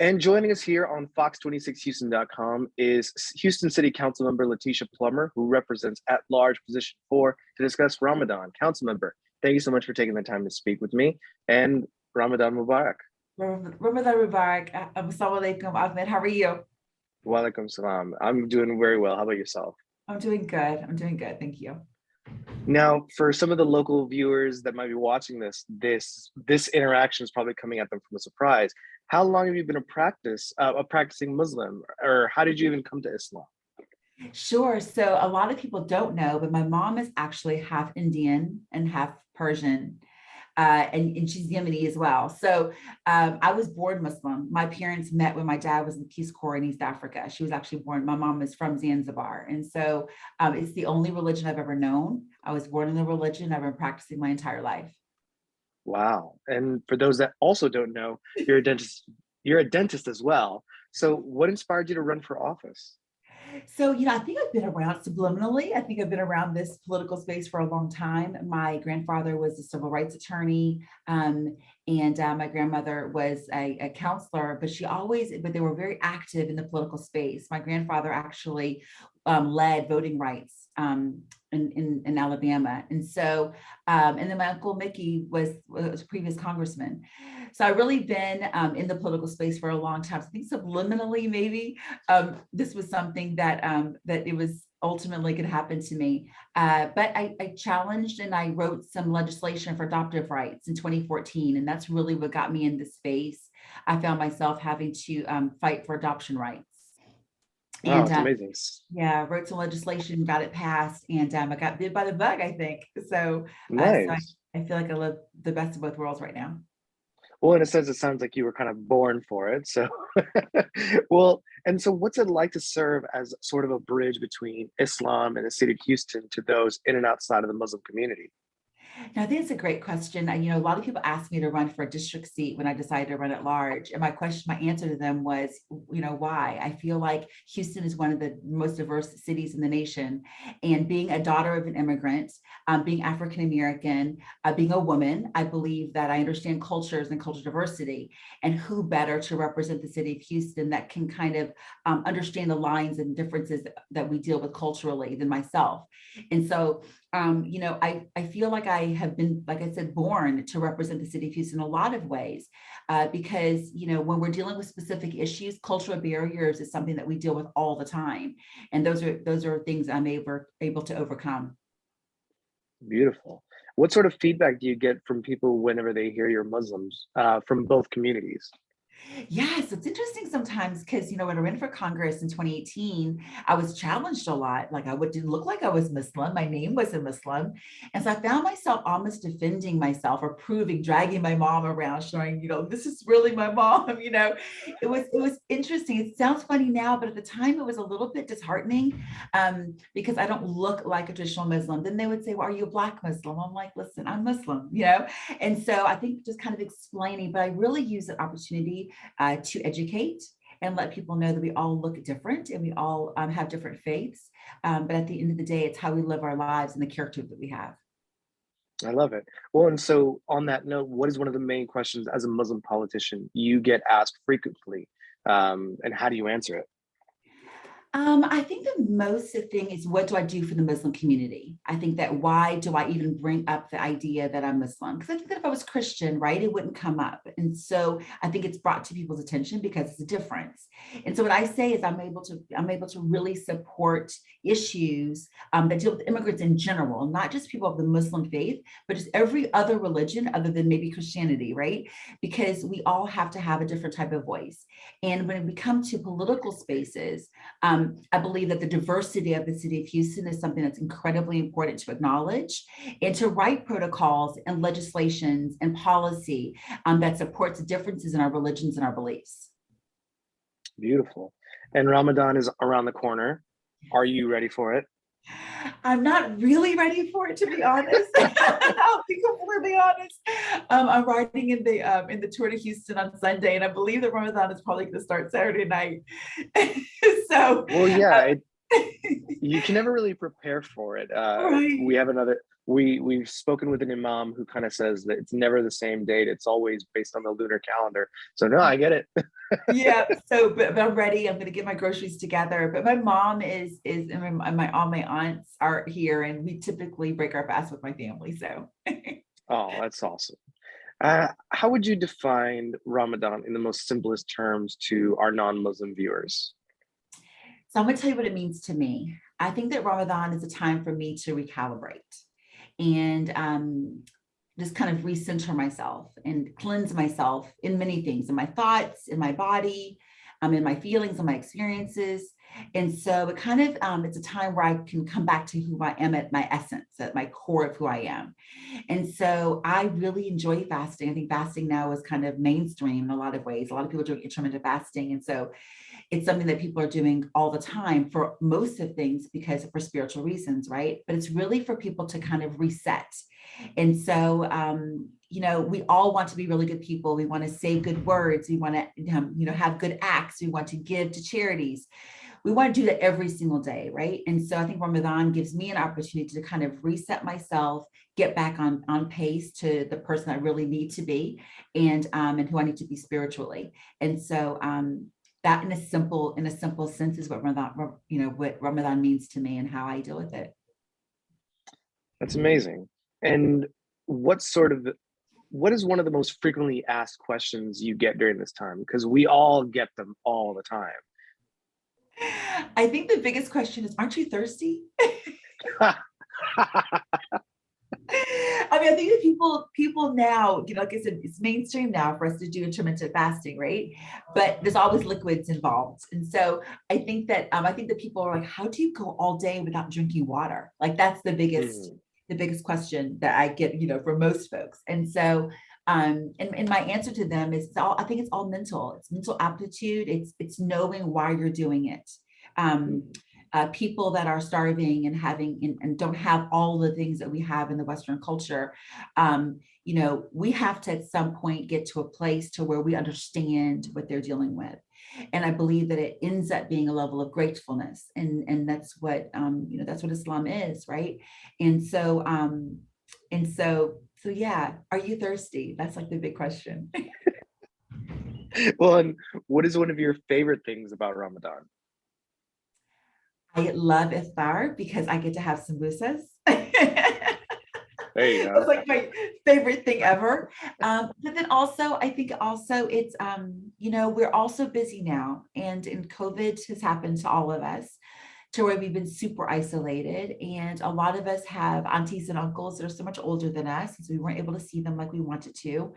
And joining us here on Fox26Houston.com is Houston City Councilmember Letitia Plummer, who represents at-large position 4 to discuss Ramadan. Councilmember, thank you so much for taking the time to speak with me, and Ramadan Mubarak. Ramadan Mubarak. Assalamu alaikum, Ahmed. How are you? Walaikum salam. I'm doing very well. How about yourself? I'm doing good. I'm doing good. Thank you. Now, for some of the local viewers that might be watching this interaction is probably coming at them from a surprise. How long have you been a practicing Muslim, or how did you even come to Islam? Sure. So a lot of people don't know, but my mom is actually half Indian and half Persian. And she's Yemeni as well. So I was born Muslim. My parents met when my dad was in the Peace Corps in East Africa. She was actually born, my mom is from Zanzibar. And so it's the only religion I've ever known. I was born in the religion. I've been practicing my entire life. Wow. And for those that also don't know, you're a dentist as well. So what inspired you to run for office? So, I think I've been around subliminally. I think I've been around this political space for a long time. My grandfather was a civil rights attorney, and my grandmother was a counselor, but they were very active in the political space. My grandfather actually led voting rights in Alabama. And so, and then my uncle Mickey was a previous congressman. So I've really been in the political space for a long time. So I think subliminally, maybe this was something that it was ultimately could happen to me. But I challenged and I wrote some legislation for adoptive rights in 2014. And that's really what got me in this space. I found myself having to fight for adoption rights. Wow, that's amazing. Yeah, wrote some legislation, got it passed, and I got bit by the bug, I think. So, nice. So I feel like I live the best of both worlds right now. Well, in a sense, it sounds like you were kind of born for it. So, well, and so what's it like to serve as sort of a bridge between Islam and the city of Houston to those in and outside of the Muslim community? Now, I think it's a great question. A lot of people ask me to run for a district seat when I decided to run at large. And my answer to them was, why? I feel like Houston is one of the most diverse cities in the nation. And being a daughter of an immigrant, being African-American, being a woman, I believe that I understand cultures and cultural diversity. And who better to represent the city of Houston that can kind of understand the lines and differences that we deal with culturally than myself. And so, I feel like I have been, like I said, born to represent the city of Houston in a lot of ways, because, when we're dealing with specific issues, cultural barriers is something that we deal with all the time. And those are things I'm able to overcome. Beautiful. What sort of feedback do you get from people whenever they hear you're Muslims from both communities? Yes, it's interesting sometimes because, when I ran for Congress in 2018, I was challenged a lot. Like didn't look like I was Muslim. My name wasn't Muslim. And so I found myself almost defending myself or dragging my mom around, showing, this is really my mom. It was interesting. It sounds funny now, but at the time it was a little bit disheartening because I don't look like a traditional Muslim. Then they would say, well, are you a Black Muslim? I'm like, listen, I'm Muslim, And so I think just kind of explaining, but I really use the opportunity to educate and let people know that we all look different and we all have different faiths. But at the end of the day, it's how we live our lives and the character that we have. I love it. Well, and so on that note, what is one of the main questions as a Muslim politician you get asked frequently, and how do you answer it? I think the most thing is, what do I do for the Muslim community? I think that why do I even bring up the idea that I'm Muslim? Because I think that if I was Christian, right, it wouldn't come up. And so I think it's brought to people's attention because it's a difference. And so what I say is I'm able to really support issues that deal with immigrants in general, not just people of the Muslim faith, but just every other religion other than maybe Christianity, right? Because we all have to have a different type of voice. And when we come to political spaces, I believe that the diversity of the city of Houston is something that's incredibly important to acknowledge and to write protocols and legislations and policy that supports the differences in our religions and our beliefs. Beautiful. And Ramadan is around the corner. Are you ready for it? I'm not really ready for it, to be honest. I'll be completely honest. I'm riding in the Tour de Houston on Sunday, and I believe that Ramadan is probably going to start Saturday night. So, well, yeah, you can never really prepare for it. Right. We have we've spoken with an imam who kind of says that it's never the same date. It's always based on the lunar calendar. So no, I get it. Yeah, so but I'm ready. I'm gonna get my groceries together. But my mom and all my aunts are here, and we typically break our fast with my family. So Oh, that's awesome. How would you define Ramadan in the most simplest terms to our non-Muslim viewers? so I'm gonna tell you what it means to me. I think that Ramadan is a time for me to recalibrate and just kind of recenter myself and cleanse myself in many things, in my thoughts, in my body, in my feelings, in my experiences. And so it kind of, it's a time where I can come back to who I am at my essence, at my core of who I am. And so I really enjoy fasting. I think fasting now is kind of mainstream in a lot of ways. A lot of people are doing intermittent fasting. And so it's something that people are doing all the time for most of things because for spiritual reasons, right? But it's really for people to kind of reset. And so, we all want to be really good people. We want to say good words. We want to, have good acts. We want to give to charities. We want to do that every single day, right? And so I think Ramadan gives me an opportunity to kind of reset myself, get back on pace to the person I really need to be, and who I need to be spiritually. And so that in a simple sense is what Ramadan means to me and how I deal with it. That's amazing. And what is one of the most frequently asked questions you get during this time? Because we all get them all the time. I think the biggest question is, aren't you thirsty? I think that people now, like I said, it's mainstream now for us to do intermittent fasting, right? But there's always liquids involved. And so I think that people are like, how do you go all day without drinking water? Like that's the biggest question that I get, for most folks. And so and my answer to them is I think it's all mental. It's mental aptitude. It's knowing why you're doing it. People that are starving and and don't have all the things that we have in the Western culture, we have to at some point get to a place to where we understand what they're dealing with. And I believe that it ends up being a level of gratefulness, and that's what that's what Islam is, right? And so so yeah, are you thirsty? That's like the big question. Well, and what is one of your favorite things about Ramadan? I love iftar because I get to have samosas. There you go. That's like my favorite thing ever. But then also, I think also it's, we're also busy now, and COVID has happened to all of us to where we've been super isolated. And a lot of us have aunties and uncles that are so much older than us, so we weren't able to see them like we wanted to.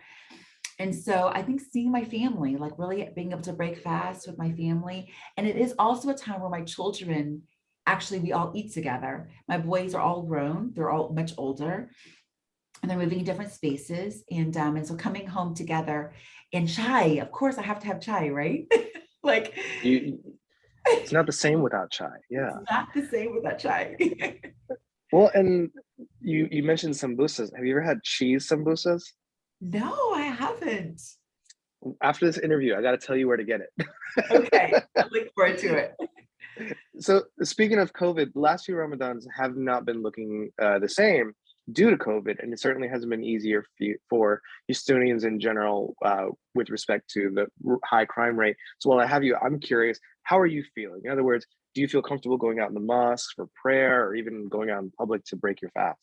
And so I think seeing my family, like really being able to break fast with my family. And it is also a time where my children, actually, we all eat together. My boys are all grown. They're all much older and they're moving in different spaces. And so coming home together and chai, of course I have to have chai, right? Like it's not the same without chai. Yeah. It's not the same without chai. Well, and you mentioned sambusas. Have you ever had cheese sambusas? No, I haven't. After this interview, I got to tell you where to get it. Okay, I look forward to it. So speaking of COVID, the last few Ramadans have not been looking the same due to COVID, and it certainly hasn't been easier for Houstonians in general with respect to the high crime rate. So while I have you, I'm curious, how are you feeling? In other words, do you feel comfortable going out in the mosque for prayer or even going out in public to break your fast?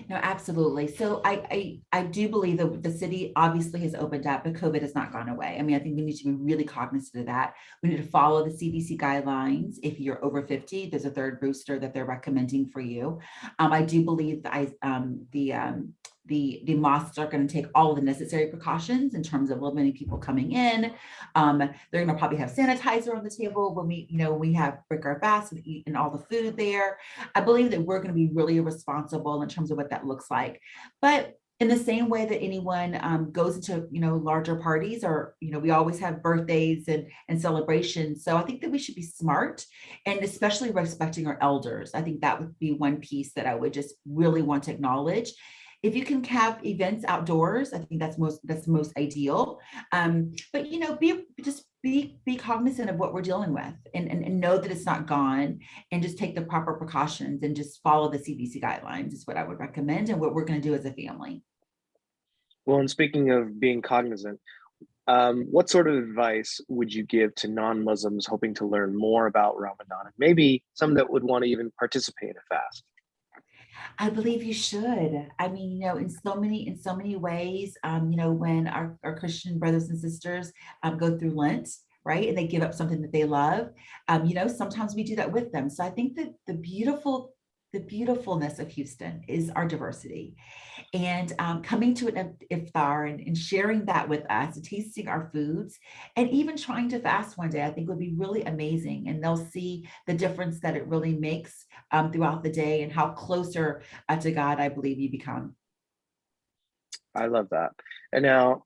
No, absolutely. So I do believe that the city obviously has opened up, but COVID has not gone away. I think we need to be really cognizant of that. We need to follow the CDC guidelines. If you're over 50, there's a third booster that they're recommending for you. I do believe that the mosques are going to take all of the necessary precautions in terms of limiting people coming in. They're going to probably have sanitizer on the table when we have break our fast and eat and all the food there. I believe that we're going to be really responsible in terms of what that looks like. But in the same way that anyone goes into larger parties, or we always have birthdays and celebrations. So I think that we should be smart, and especially respecting our elders. I think that would be one piece that I would just really want to acknowledge. If you can have events outdoors, I think that's most ideal. But be cognizant of what we're dealing with and know that it's not gone, and just take the proper precautions and just follow the CDC guidelines is what I would recommend, and what we're going to do as a family. Well, and speaking of being cognizant, what sort of advice would you give to non-Muslims hoping to learn more about Ramadan, and maybe some that would want to even participate in a fast? I believe you should. I mean, in so many ways, when our Christian brothers and sisters go through Lent, right, and they give up something that they love, sometimes we do that with them. So I think that the beautifulness of Houston is our diversity, and coming to an iftar and sharing that with us, tasting our foods, and even trying to fast one day, I think would be really amazing. And they'll see the difference that it really makes throughout the day, and how closer to God I believe you become. I love that. And now,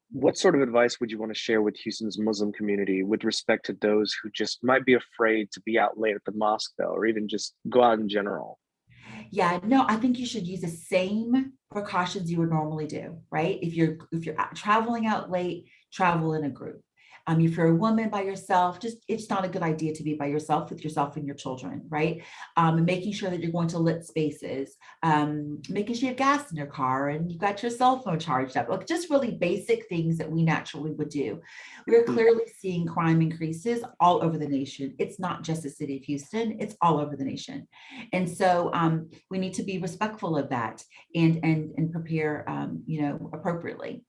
what sort of advice would you want to share with Houston's Muslim community with respect to those who just might be afraid to be out late at the mosque, though, or even just go out in general? Yeah, no, I think you should use the same precautions you would normally do, right? If you're traveling out late, travel in a group. If you're a woman by yourself, just it's not a good idea to be by yourself with yourself and your children, right? Making sure that you're going to lit spaces, making sure you have gas in your car and you got your cell phone charged up, like just really basic things that we naturally would do. We're clearly seeing crime increases all over the nation. It's not just the city of Houston, it's all over the nation. And so we need to be respectful of that and prepare, appropriately.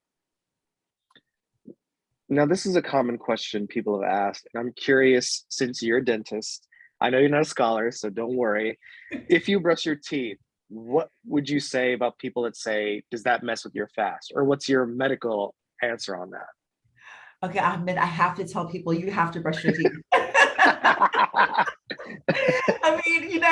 Now, this is a common question people have asked, and I'm curious, since you're a dentist, I know you're not a scholar, so don't worry. If you brush your teeth, what would you say about people that say, does that mess with your fast? Or what's your medical answer on Okay, Ahmed, I have to tell people you have to brush your teeth. that? I mean,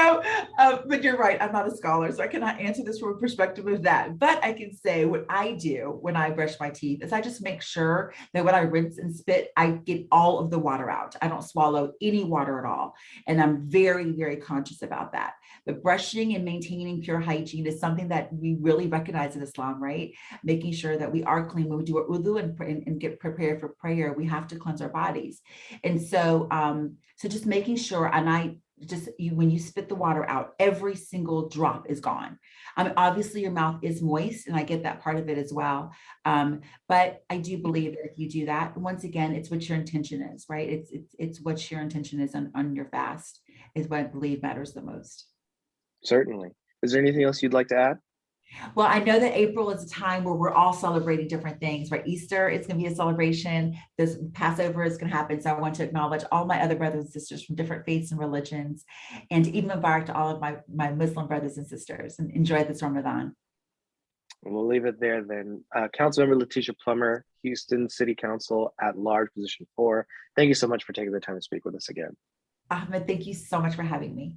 but you're right. I'm not a scholar, so I cannot answer this from a perspective of that. But I can say what I do when I brush my teeth is I just make sure that when I rinse and spit, I get all of the water out. I don't swallow any water at all. And I'm very, very conscious about that. But brushing and maintaining pure hygiene is something that we really recognize in Islam, right? Making sure that we are clean when we do our wudu and get prepared for prayer, we have to cleanse our bodies. And so, so just making sure, and when you spit the water out, every single drop is gone. Obviously your mouth is moist, and I get that part of it as well. But I do believe that if you do that, once again, it's what your intention is, right? It's what your intention is on your fast is what I believe matters the most. Certainly. Is there anything else you'd like to add? Well, I know that April is a time where we're all celebrating different things, right? Easter, it's going to be a celebration. This Passover is going to happen. So I want to acknowledge all my other brothers and sisters from different faiths and religions, and even Mubarak to all of my Muslim brothers and sisters, and enjoy this Ramadan. We'll leave it there then. Councilmember Letitia Plummer, Houston City Council at large, position 4. Thank you so much for taking the time to speak with us again. Ahmed, thank you so much for having me.